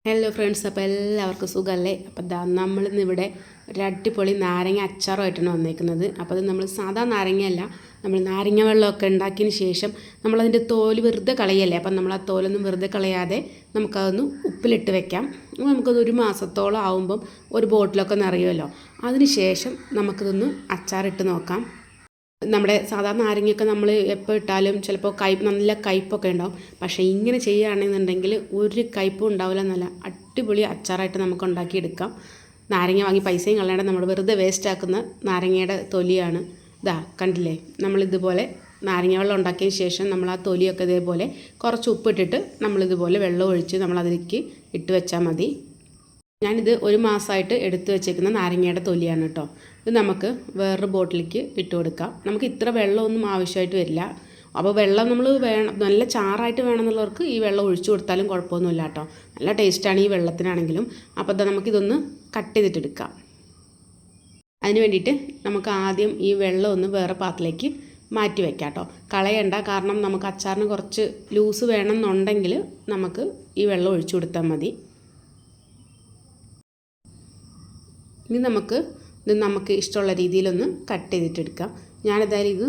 Hello friends, അപ്പോൾ എല്ലാവർക്കും സുഖമല്ലേ? അപ്പോൾ നമ്മളിന്ന് ഇവിടെ ഒരു അടിപൊളി നാരങ്ങ അച്ചാറുമായിട്ടാണ് വന്നേക്കുന്നത്. അപ്പോൾ അത് നമ്മൾ സാധാ നാരങ്ങയല്ല, നമ്മൾ നാരങ്ങ വെള്ളമൊക്കെ ഉണ്ടാക്കിയതിന് ശേഷം നമ്മളതിൻ്റെ തോല് വെറുതെ കളയല്ലേ. അപ്പം നമ്മൾ ആ തോലൊന്നും വെറുതെ കളയാതെ നമുക്കതൊന്ന് ഉപ്പിലിട്ട് വെക്കാം. നമുക്കത് ഒരു മാസത്തോളം ആകുമ്പം ഒരു ബോട്ടിലൊക്കെ നിറയുമല്ലോ. അതിന് ശേഷം നമുക്കിതൊന്ന് അച്ചാറിട്ട് നോക്കാം. നമ്മുടെ സാധാരണ നാരങ്ങയൊക്കെ നമ്മൾ എപ്പോൾ ഇട്ടാലും ചിലപ്പോൾ നല്ല കയ്പ്പൊക്കെ ഉണ്ടാവും. പക്ഷേ ഇങ്ങനെ ചെയ്യുകയാണെന്നുണ്ടെങ്കിൽ ഒരു കയ്പ്പും ഉണ്ടാവില്ല. നല്ല അടിപൊളി അച്ചാറായിട്ട് നമുക്ക് ഉണ്ടാക്കിയെടുക്കാം. നാരങ്ങ വാങ്ങി പൈസയും കളയാണ്ട് നമ്മൾ വെറുതെ വേസ്റ്റ് ആക്കുന്ന നാരങ്ങയുടെ തൊലിയാണ്. കണ്ടില്ലേ, നമ്മളിതുപോലെ നാരങ്ങ വെള്ളം ഉണ്ടാക്കിയതിന് ശേഷം നമ്മൾ ആ തൊലിയൊക്കെ ഇതേപോലെ കുറച്ച് ഉപ്പിട്ടിട്ട് നമ്മളിതുപോലെ വെള്ളം ഒഴിച്ച് നമ്മളതിലേക്ക് ഇട്ട് വെച്ചാൽ മതി. ഞാനിത് ഒരു മാസമായിട്ട് എടുത്തു വെച്ചേക്കുന്ന നാരങ്ങയുടെ തൊലിയാണ് കേട്ടോ. ഇത് നമുക്ക് വേറൊരു ബോട്ടിലേക്ക് ഇട്ട് കൊടുക്കാം. നമുക്ക് ഇത്ര വെള്ളമൊന്നും ആവശ്യമായിട്ട് വരില്ല. അപ്പോൾ വെള്ളം നമ്മൾ നല്ല ചാറായിട്ട് വേണമെന്നുള്ളവർക്ക് ഈ വെള്ളം ഒഴിച്ചു കൊടുത്താലും കുഴപ്പമൊന്നുമില്ല കേട്ടോ. നല്ല ടേസ്റ്റാണ് ഈ വെള്ളത്തിനാണെങ്കിലും. അപ്പോൾ നമുക്കിതൊന്ന് കട്ട് ചെയ്തിട്ടെടുക്കാം. അതിന് വേണ്ടിയിട്ട് നമുക്ക് ആദ്യം ഈ വെള്ളം ഒന്ന് വേറെ പാത്രത്തിലേക്ക് മാറ്റി വയ്ക്കാം കേട്ടോ. കളയണ്ട, കാരണം നമുക്ക് അച്ചാറിന് കുറച്ച് ലൂസ് വേണമെന്നുണ്ടെങ്കിൽ നമുക്ക് ഈ വെള്ളം ഒഴിച്ചു കൊടുത്താൽ മതി. ഇനി നമുക്ക് ഇഷ്ടമുള്ള രീതിയിലൊന്ന് കട്ട് ചെയ്തിട്ടെടുക്കാം. ഞാനെന്തായാലും ഇത്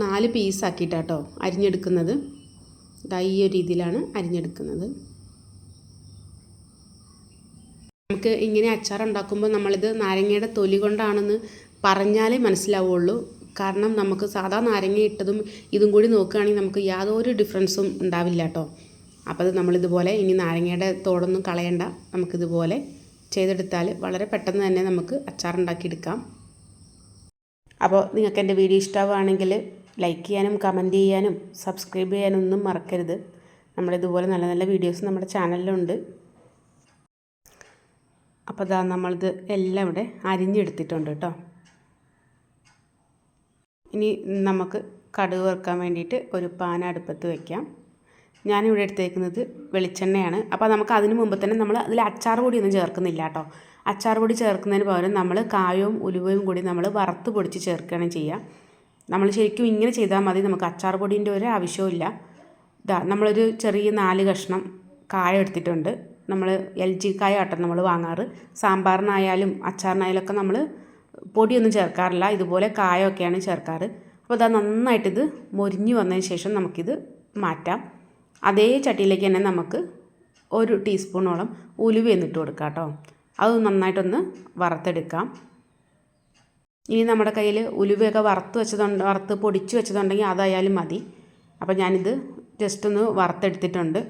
4 പീസാക്കിയിട്ടാട്ടോ അരിഞ്ഞെടുക്കുന്നത്. ഈ ഒരു രീതിയിലാണ് അരിഞ്ഞെടുക്കുന്നത്. നമുക്ക് ഇങ്ങനെ അച്ചാർ ഉണ്ടാക്കുമ്പോൾ നമ്മളിത് നാരങ്ങയുടെ തൊലി കൊണ്ടാണെന്ന് പറഞ്ഞാലേ മനസ്സിലാവുള്ളൂ. കാരണം നമുക്ക് സാധാ നാരങ്ങ ഇട്ടതും ഇതും കൂടി നോക്കുകയാണെങ്കിൽ നമുക്ക് യാതൊരു ഡിഫറൻസും ഉണ്ടാവില്ല കേട്ടോ. അപ്പോൾ അത് നമ്മളിതുപോലെ ഇനി നാരങ്ങയുടെ തോടൊന്നും കളയണ്ട, നമുക്കിതുപോലെ ചെയ്തെടുത്താൽ വളരെ പെട്ടെന്ന് തന്നെ നമുക്ക് അച്ചാറുണ്ടാക്കിയെടുക്കാം. അപ്പോൾ നിങ്ങൾക്ക് എൻ്റെ വീഡിയോ ഇഷ്ടമാവുകയാണെങ്കിൽ ലൈക്ക് ചെയ്യാനും കമൻറ്റ് ചെയ്യാനും സബ്സ്ക്രൈബ് ചെയ്യാനും ഒന്നും മറക്കരുത്. നമ്മളിതുപോലെ നല്ല നല്ല വീഡിയോസ് നമ്മുടെ ചാനലിലുണ്ട്. അപ്പോൾ നമ്മളിത് എല്ലാം ഇവിടെ അരിഞ്ഞെടുത്തിട്ടുണ്ട് കേട്ടോ. ഇനി നമുക്ക് കടുക് വറുക്കാൻ വേണ്ടിയിട്ട് ഒരു പാൻ അടുപ്പത്ത് വയ്ക്കാം. ഞാനിവിടെ എടുത്തേക്കുന്നത് വെളിച്ചെണ്ണയാണ്. അപ്പോൾ നമുക്ക് അതിന് മുമ്പ് തന്നെ നമ്മൾ അതിൽ അച്ചാർ പൊടിയൊന്നും ചേർക്കുന്നില്ല കേട്ടോ. അച്ചാർ പൊടി ചേർക്കുന്നതിന് പകരം നമ്മൾ കായവും ഉലുവയും കൂടി നമ്മൾ വറുത്ത് പൊടിച്ച് ചേർക്കുകയാണ് ചെയ്യുക. നമ്മൾ ശരിക്കും ഇങ്ങനെ ചെയ്താൽ മതി, നമുക്ക് അച്ചാർ പൊടിൻ്റെ ഒരു ആവശ്യമില്ല. നമ്മളൊരു ചെറിയ 4 കഷ്ണം കായ എടുത്തിട്ടുണ്ട്. നമ്മൾ LG കായ ആട്ടോ നമ്മൾ വാങ്ങാറ്. സാമ്പാറിനായാലും അച്ചാറിനായാലും ഒക്കെ നമ്മൾ പൊടിയൊന്നും ചേർക്കാറില്ല, ഇതുപോലെ കായൊക്കെയാണ് ചേർക്കാറ്. അപ്പോൾ നന്നായിട്ടിത് മൊരിഞ്ഞ് വന്നതിന് ശേഷം നമുക്കിത് മാറ്റാം. അതേ ചട്ടിയിലേക്ക് തന്നെ നമുക്ക് 1 ടീസ്പൂണോളം ഉലുവ എന്നിട്ട് കൊടുക്കാം കേട്ടോ. അത് നന്നായിട്ടൊന്ന് വറുത്തെടുക്കാം. ഇനി നമ്മുടെ കയ്യിൽ ഉലുവയൊക്കെ വറുത്ത് പൊടിച്ച് വെച്ചതുണ്ടെങ്കിൽ അതായാലും മതി. അപ്പോൾ ഞാനിത് ജസ്റ്റ് ഒന്ന് വറുത്തെടുത്തിട്ടുണ്ട്.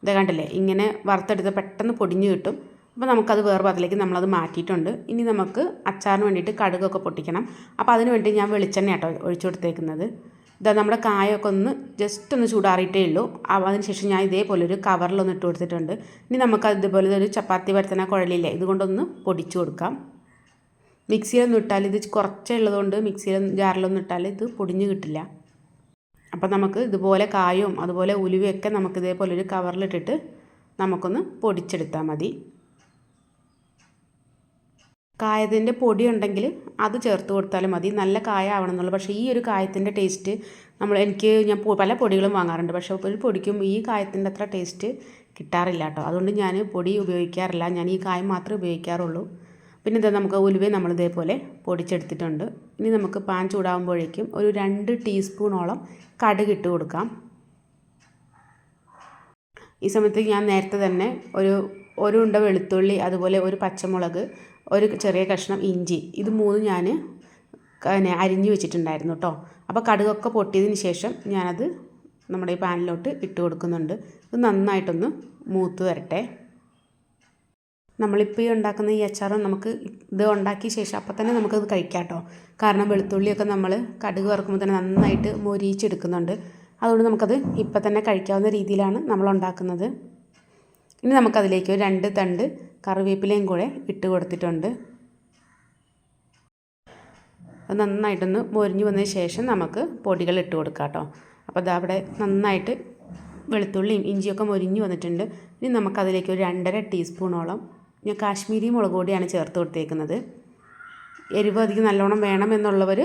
ഇത് കണ്ടില്ലേ, ഇങ്ങനെ വറുത്തെടുത്ത് പെട്ടെന്ന് പൊടിഞ്ഞ് കിട്ടും. അപ്പോൾ നമുക്കത് വേറെ പാത്രത്തിലേക്ക് നമ്മളത് മാറ്റിയിട്ടുണ്ട്. ഇനി നമുക്ക് അച്ചാറിന് വേണ്ടിയിട്ട് കടുകൊക്കെ പൊട്ടിക്കണം. അപ്പോൾ അതിന് വേണ്ടി ഞാൻ വെളിച്ചെണ്ണ കേട്ടോ ഒഴിച്ചു കൊടുത്തേക്കുന്നത്. നമ്മുടെ കായൊക്കെ ഒന്ന് ജസ്റ്റ് ഒന്ന് ചൂടാറിയിട്ടേ ഉള്ളൂ. അതിന് ശേഷം ഞാൻ ഇതേപോലെ ഒരു കവറിലൊന്ന് ഇട്ട് കൊടുത്തിട്ടുണ്ട്. ഇനി നമുക്ക് ഇതുപോലെ ഒരു ചപ്പാത്തി പരത്തുന്ന കുഴലില്ലേ, ഇതുകൊണ്ടൊന്ന് പൊടിച്ചു കൊടുക്കാം. മിക്സിയിലൊന്നും ഇട്ടാൽ ഇത് കുറച്ചേ ഉള്ളതുകൊണ്ട് ജാറിലൊന്നും ഇട്ടാൽ ഇത് പൊടിഞ്ഞ് കിട്ടില്ല. അപ്പോൾ നമുക്ക് ഇതുപോലെ കായവും അതുപോലെ ഉലുവയൊക്കെ നമുക്ക് ഇതേപോലെ ഒരു കവറിലിട്ടിട്ട് നമുക്കൊന്ന് പൊടിച്ചെടുത്താൽ മതി. കായത്തിൻ്റെ പൊടി ഉണ്ടെങ്കിൽ അത് ചേർത്ത് കൊടുത്താലും മതി, നല്ല കായ ആവണമെന്നുള്ളൂ. പക്ഷേ ഈ ഒരു കായത്തിൻ്റെ ടേസ്റ്റ് ഞാൻ പല പൊടികളും വാങ്ങാറുണ്ട്, പക്ഷേ ഒരു പൊടിക്കും ഈ കായത്തിൻ്റെ അത്ര ടേസ്റ്റ് കിട്ടാറില്ല കേട്ടോ. അതുകൊണ്ട് ഞാൻ പൊടി ഉപയോഗിക്കാറില്ല, ഞാൻ ഈ കായം മാത്രമേ ഉപയോഗിക്കാറുള്ളൂ. പിന്നെ നമുക്ക് ഉലുവ നമ്മൾ ഇതേപോലെ പൊടിച്ചെടുത്തിട്ടുണ്ട്. ഇനി നമുക്ക് പാൻ ചൂടാകുമ്പോഴേക്കും ഒരു 2 ടീസ്പൂണോളം കടുക് ഇട്ട് കൊടുക്കാം. ഈ സമയത്ത് ഞാൻ നേരത്തെ തന്നെ ഒരു ഉണ്ട വെളുത്തുള്ളി, അതുപോലെ ഒരു പച്ചമുളക്, ഒരു ചെറിയ കഷ്ണം ഇഞ്ചി, ഇത് 3 ഞാൻ അരിഞ്ഞു വെച്ചിട്ടുണ്ടായിരുന്നു കേട്ടോ. അപ്പോൾ കടുകൊക്കെ പൊട്ടിയതിന് ശേഷം ഞാനത് നമ്മുടെ ഈ പാനിലോട്ട് ഇട്ട് കൊടുക്കുന്നുണ്ട്. ഇത് നന്നായിട്ടൊന്ന് മൂത്ത് വരട്ടെ. നമ്മളിപ്പോൾ ഈ ഉണ്ടാക്കുന്ന ഈ അച്ചാറും നമുക്ക് ഇത് ഉണ്ടാക്കിയ ശേഷം അപ്പം തന്നെ നമുക്കത് കഴിക്കാം കേട്ടോ. കാരണം വെളുത്തുള്ളിയൊക്കെ നമ്മൾ കടുക് വറുക്കുമ്പോൾ തന്നെ നന്നായിട്ട് മൊരിയിച്ചെടുക്കുന്നുണ്ട്. അതുകൊണ്ട് നമുക്കത് ഇപ്പം തന്നെ കഴിക്കാവുന്ന രീതിയിലാണ് നമ്മൾ ഉണ്ടാക്കുന്നത്. ഇനി നമുക്കതിലേക്ക് 2 തണ്ട് കറിവേപ്പിലയും കൂടെ ഇട്ട് കൊടുത്തിട്ടുണ്ട്. അത് നന്നായിട്ടൊന്ന് മൊരിഞ്ഞ് വന്നതിന് ശേഷം നമുക്ക് പൊടികൾ ഇട്ട് കൊടുക്കാം കേട്ടോ. അപ്പോൾ അവിടെ നന്നായിട്ട് വെളുത്തുള്ളിയും ഇഞ്ചിയൊക്കെ മൊരിഞ്ഞ് വന്നിട്ടുണ്ട്. ഇനി നമുക്കതിലേക്ക് ഒരു 2.5 ടീസ്പൂണോളം ഞാൻ കാശ്മീരി മുളക് പൊടിയാണ് ചേർത്ത് കൊടുത്തേക്കുന്നത്. എരിവ് അധികം നല്ലോണം വേണമെന്നുള്ളവർ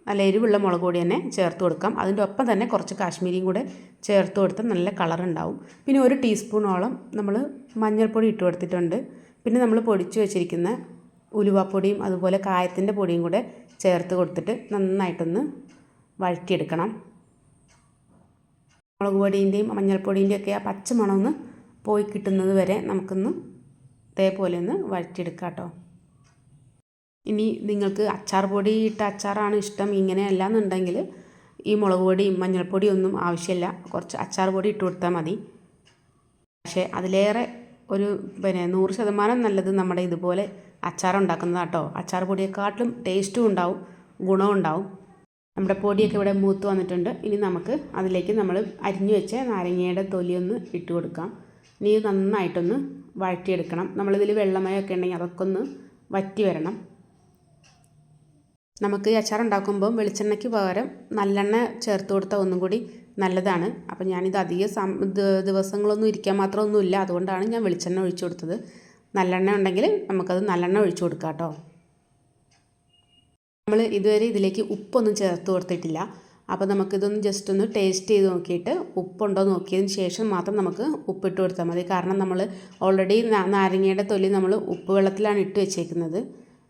നല്ല എരിവുള്ള മുളക് പൊടി തന്നെ ചേർത്ത് കൊടുക്കാം. അതിൻ്റെ ഒപ്പം തന്നെ കുറച്ച് കാശ്മീരിയും കൂടെ ചേർത്ത് കൊടുത്താൽ നല്ല കളറുണ്ടാവും. പിന്നെ 1 ടീസ്പൂണോളം നമ്മൾ മഞ്ഞൾപ്പൊടി ഇട്ട് കൊടുത്തിട്ടുണ്ട്. പിന്നെ നമ്മൾ പൊടിച്ച് വെച്ചിരിക്കുന്ന ഉലുവാപ്പൊടിയും അതുപോലെ കായത്തിൻ്റെ പൊടിയും കൂടെ ചേർത്ത് കൊടുത്തിട്ട് നന്നായിട്ടൊന്ന് വഴറ്റിയെടുക്കണം. മുളക് പൊടിൻ്റെയും മഞ്ഞൾപ്പൊടിൻ്റെയും ഒക്കെ ആ പച്ച മണമൊന്ന് പോയി കിട്ടുന്നത് വരെ നമുക്കൊന്ന് ഇതേപോലെ ഒന്ന് വഴറ്റിയെടുക്കാം കേട്ടോ. ഇനി നിങ്ങൾക്ക് അച്ചാർ പൊടി ഇട്ട അച്ചാറാണ് ഇഷ്ടം, ഇങ്ങനെയല്ല എന്നുണ്ടെങ്കിൽ ഈ മുളക് പൊടിയും മഞ്ഞൾപ്പൊടിയും ഒന്നും ആവശ്യമില്ല, കുറച്ച് അച്ചാർ പൊടി ഇട്ട് കൊടുത്താൽ മതി. പക്ഷേ അതിലേറെ ഒരു 100% നല്ലത് നമ്മുടെ ഇതുപോലെ അച്ചാർ ഉണ്ടാക്കുന്നതാണ് കേട്ടോ. അച്ചാർ പൊടിയെക്കാട്ടിലും ടേസ്റ്റും ഉണ്ടാവും, ഗുണവും ഉണ്ടാവും. നമ്മുടെ പൊടിയൊക്കെ ഇവിടെ മൂത്ത് വന്നിട്ടുണ്ട്. ഇനി നമുക്ക് അതിലേക്ക് നമ്മൾ അരിഞ്ഞു വെച്ച നാരങ്ങയുടെ തൊലിയൊന്ന് ഇട്ട് കൊടുക്കാം. ഇനി നന്നായിട്ടൊന്ന് വഴറ്റിയെടുക്കണം. നമ്മളിതിൽ വെള്ളമയമൊക്കെ ഉണ്ടെങ്കിൽ അതൊക്കെ ഒന്ന് വറ്റി വരണം. നമുക്ക് ഈ അച്ചാർ ഉണ്ടാക്കുമ്പം വെളിച്ചെണ്ണയ്ക്ക് പകരം നല്ലെണ്ണ ചേർത്ത് കൊടുത്താൽ ഒന്നും കൂടി നല്ലതാണ്. അപ്പം ഞാനിത് അധികം ദിവസങ്ങളൊന്നും ഇരിക്കാൻ മാത്രമൊന്നുമില്ല, അതുകൊണ്ടാണ് ഞാൻ വെളിച്ചെണ്ണ ഒഴിച്ചു കൊടുത്തത്. നല്ലെണ്ണ ഉണ്ടെങ്കിൽ നമുക്കത് നല്ലെണ്ണ ഒഴിച്ചു കൊടുക്കാം കേട്ടോ. നമ്മൾ ഇതുവരെ ഇതിലേക്ക് ഉപ്പൊന്നും ചേർത്ത് കൊടുത്തിട്ടില്ല. അപ്പോൾ നമുക്കിതൊന്ന് ജസ്റ്റ് ഒന്ന് ടേസ്റ്റ് ചെയ്ത് നോക്കിയിട്ട് ഉപ്പുണ്ടോ നോക്കിയതിന് ശേഷം മാത്രം നമുക്ക് ഉപ്പിട്ട് കൊടുത്താൽ മതി. കാരണം നമ്മൾ ഓൾറെഡി നാരങ്ങയുടെ തൊലി നമ്മൾ ഉപ്പ് വെള്ളത്തിലാണ് ഇട്ട് വെച്ചേക്കുന്നത്.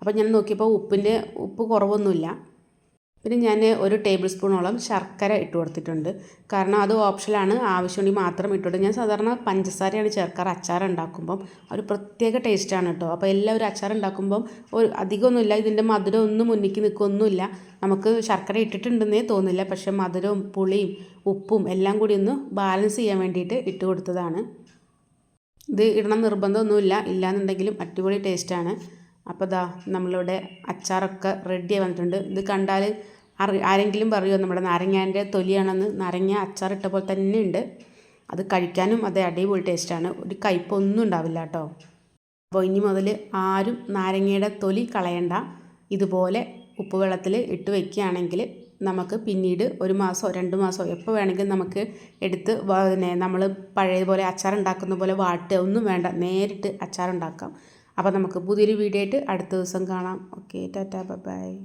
അപ്പോൾ ഞാൻ നോക്കിയപ്പോൾ ഉപ്പ് കുറവൊന്നുമില്ല. പിന്നെ ഞാൻ 1 ടേബിൾ സ്പൂണോളം ശർക്കര ഇട്ട് കൊടുത്തിട്ടുണ്ട്. കാരണം അത് ഓപ്ഷനാണ്, ആവശ്യമുണ്ടെങ്കിൽ മാത്രം ഇട്ടോട്ടെ. ഞാൻ സാധാരണ പഞ്ചസാരയാണ് ചേർക്കാറ് അച്ചാർ ഉണ്ടാക്കുമ്പം, ഒരു പ്രത്യേക ടേസ്റ്റാണ് കേട്ടോ. അപ്പോൾ എല്ലാവരും അച്ചാർ ഉണ്ടാക്കുമ്പം അധികമൊന്നുമില്ല, ഇതിൻ്റെ മധുരം ഒന്നും മുന്നിലേക്ക് നിൽക്കൊന്നുമില്ല. നമുക്ക് ശർക്കര ഇട്ടിട്ടുണ്ടെന്നേ തോന്നില്ല, പക്ഷേ മധുരവും പുളിയും ഉപ്പും എല്ലാം കൂടി ഒന്ന് ബാലൻസ് ചെയ്യാൻ വേണ്ടിയിട്ട് ഇട്ട് കൊടുത്തതാണ്. ഇത് ഇടണം നിർബന്ധമൊന്നുമില്ല, ഇല്ലയെന്നുണ്ടെങ്കിലും അടിപൊളി ടേസ്റ്റാണ്. അപ്പോൾ ദാ നമ്മളിവിടെ അച്ചാറൊക്കെ റെഡി വന്നിട്ടുണ്ട്. ഇത് കണ്ടാൽ ആരെങ്കിലും പറയുമോ നമ്മുടെ നാരങ്ങേൻ്റെ തൊലിയാണെന്ന്? നാരങ്ങ അച്ചാർ ഇട്ട പോലെ തന്നെ ഉണ്ട്. അത് കഴിക്കാനും അതേ അടിപൊളി ടേസ്റ്റാണ്, ഒരു കയ്പൊന്നും ഉണ്ടാവില്ല കേട്ടോ. അപ്പോൾ ഇനി മുതൽ ആരും നാരങ്ങയുടെ തൊലി കളയണ്ട. ഇതുപോലെ ഉപ്പ് വെള്ളത്തിൽ ഇട്ട് വയ്ക്കുകയാണെങ്കിൽ നമുക്ക് പിന്നീട് 1 മാസമോ 2 മാസമോ എപ്പോൾ വേണമെങ്കിലും നമുക്ക് എടുത്ത് നമ്മൾ പഴയതുപോലെ അച്ചാർ ഉണ്ടാക്കുന്ന പോലെ വാട്ടുക ഒന്നും വേണ്ട, നേരിട്ട് അച്ചാർ ഉണ്ടാക്കാം. അപ്പോൾ നമുക്ക് പുതിയൊരു വീഡിയോ ആയിട്ട് അടുത്ത ദിവസം കാണാം. Okay, Tata, bye bye.